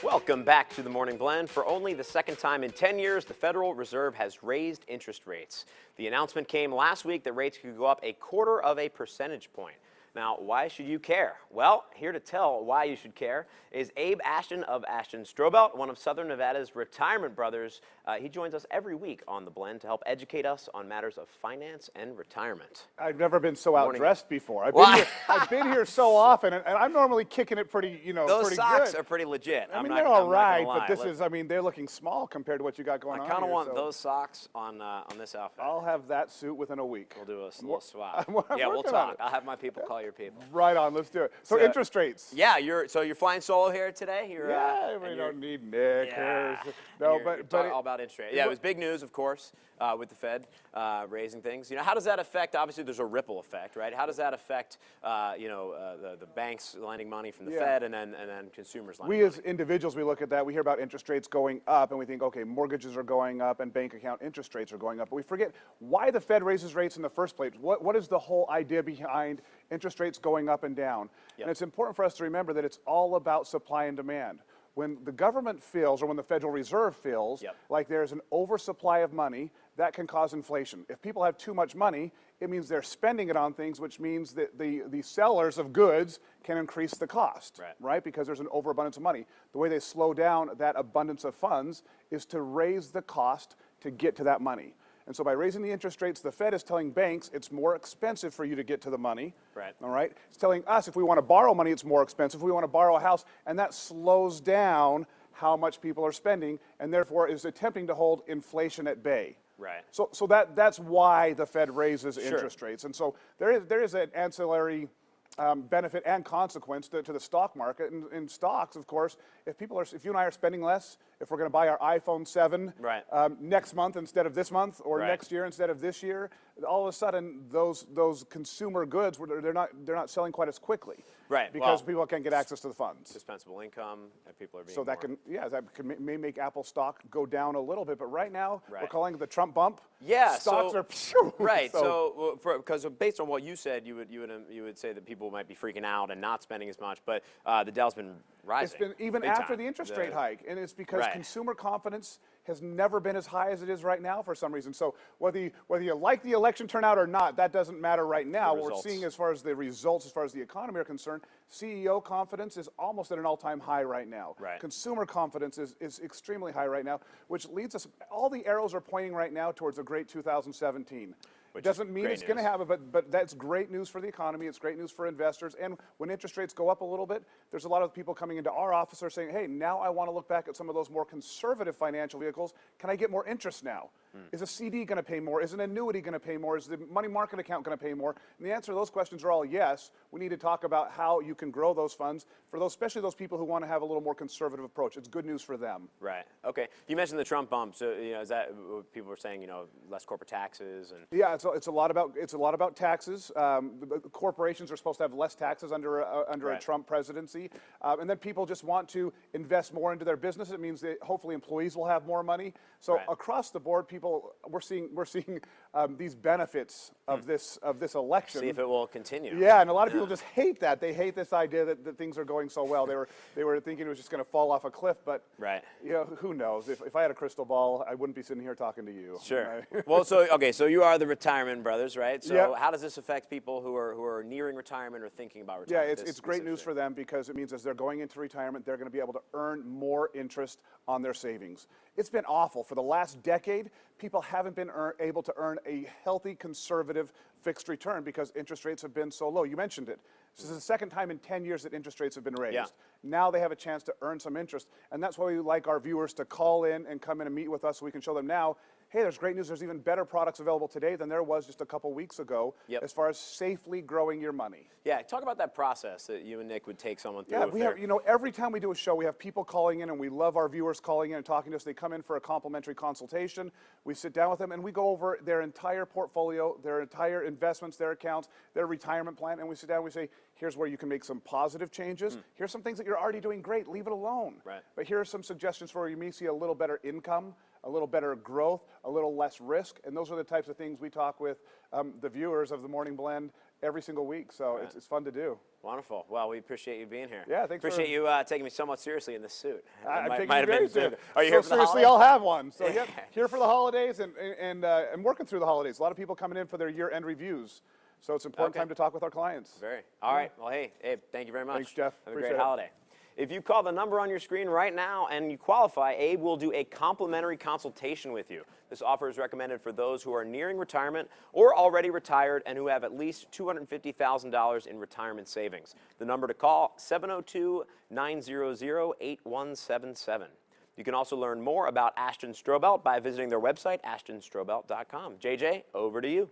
Welcome back to the Morning Blend. For only the second time in 10 years, the Federal Reserve has raised interest rates. The announcement came last week that rates could go up a quarter of a percentage point. Now, why should you care? Well, here to tell why you should care is Abe Ashton of Ashton Strobelt, one of Southern Nevada's retirement brothers. He joins us every week on The Blend to help educate us on matters of finance and retirement. I've never been so outdressed before. I've been here so often, and I'm normally kicking it pretty, pretty good. Those socks are pretty legit. I mean, they're all right, but they're looking small compared to what you got going on. I kind of want those socks on this outfit. I'll have that suit within a week. We'll do a little swap. Yeah, we'll talk. I'll have my people call your people. Right on, let's do it. So interest rates. Yeah, you're flying solo here today. We don't need knickers. Yeah. No, but all about interest rate. Yeah, it was big news, of course, with the Fed raising things. How does that affect? Obviously, there's a ripple effect, right? How does that affect, the banks lending money from the Fed and then consumers lending money? We as individuals, we look at that. We hear about interest rates going up, and we think, okay, mortgages are going up and bank account interest rates are going up. But we forget why the Fed raises rates in the first place. What is the whole idea behind interest rates going up and down? And it's important for us to remember that it's all about supply and demand. When the government feels, or when the Federal Reserve feels like there's an oversupply of money, that can cause inflation. If people have too much money, it means they're spending it on things, which means that the sellers of goods can increase the cost, right? Because there's an overabundance of money. The way they slow down that abundance of funds is to raise the cost to get to that money. And so by raising the interest rates, the Fed is telling banks it's more expensive for you to get to the money. Right. All right. It's telling us if we want to borrow money, it's more expensive. If we want to borrow a house, and that slows down how much people are spending, and therefore is attempting to hold inflation at bay. Right. So that's why the Fed raises interest rates. And so there is an ancillary benefit and consequence to the stock market. In stocks, of course, if you and I are spending less, if we're going to buy our iPhone 7 next month instead of this month, or next year instead of this year, all of a sudden those consumer goods they're not selling quite as quickly, because people can't get access to the funds. Dispensable income, and people are being so that may make Apple stock go down a little bit, but right now we're calling it the Trump bump. Yeah, stocks are right. So because based on what you said, you would say that people might be freaking out and not spending as much, but the Dow's been rising. It's been even after the interest rate hike, and it's because consumer confidence has never been as high as it is right now for some reason. So whether you like the election turnout or not, that doesn't matter right now. What we're seeing as far as the results, as far as the economy are concerned, CEO confidence is almost at an all-time high right now. Consumer confidence is extremely high right now, which leads us, all the arrows are pointing right now towards a great 2017. It doesn't mean it's going to happen, but that's great news for the economy. It's great news for investors. And when interest rates go up a little bit, there's a lot of people coming into our office who are saying, hey, now I want to look back at some of those more conservative financial vehicles. Can I get more interest now? Is a CD going to pay more? Is an annuity going to pay more? Is the money market account going to pay more? And the answer to those questions are all yes. We need to talk about how you can grow those funds for those, especially those people who want to have a little more conservative approach. It's good news for them. Right. Okay. You mentioned the Trump bump. So is that what people are saying? Less corporate taxes and. Yeah, it's a lot about taxes. The corporations are supposed to have less taxes under a Trump presidency, and then people just want to invest more into their business. It means that hopefully employees will have more money. So across the board, we're seeing these benefits of this election. See if it will continue. Yeah, and a lot of people just hate that. They hate this idea that things are going so well. They were thinking it was just going to fall off a cliff, but who knows? If I had a crystal ball, I wouldn't be sitting here talking to you. Sure. Well, so you are the retirement brothers, right? So how does this affect people who are nearing retirement or thinking about retirement? Yeah, it's great news for them, because it means as they're going into retirement, they're going to be able to earn more interest on their savings. It's been awful. For the last decade, people haven't been able to earn a healthy, conservative fixed return because interest rates have been so low. You mentioned it. This is the second time in 10 years that interest rates have been raised. Now they have a chance to earn some interest, and that's why we like our viewers to call in and come in and meet with us so we can show them now, hey, there's great news. There's even better products available today than there was just a couple weeks ago as far as safely growing your money. Yeah, talk about that process that you and Nick would take someone through. Yeah, we have, every time we do a show, we have people calling in, and we love our viewers calling in and talking to us. They come in for a complimentary consultation. We sit down with them, and we go over their entire portfolio, their entire investments, their accounts, their retirement plan, and we sit down and we say, here's where you can make some positive changes. Here's some things that you're already doing great. Leave it alone. But here are some suggestions for where you may see a little better income, a little better growth, a little less risk, and those are the types of things we talk with the viewers of the Morning Blend every single week, so it's fun to do. Wonderful. Well, we appreciate you being here. Yeah, thanks. Appreciate you taking me somewhat seriously in this suit. I'm taking might you have very been- seriously. Are you So here for the seriously, holidays? I'll have one. So yep, here for the holidays and working through the holidays. A lot of people coming in for their year-end reviews. So it's an important Okay. time to talk with our clients. All right. Well, hey, Abe, thank you very much. Thanks, Jeff. Have a Appreciate great it. holiday. If you call the number on your screen right now and you qualify, Abe will do a complimentary consultation with you. This offer is recommended for those who are nearing retirement or already retired and who have at least $250,000 in retirement savings. The number to call, 702-900-8177. You can also learn more about Ashton Strobel by visiting their website, ashtonstrobel.com. JJ, over to you.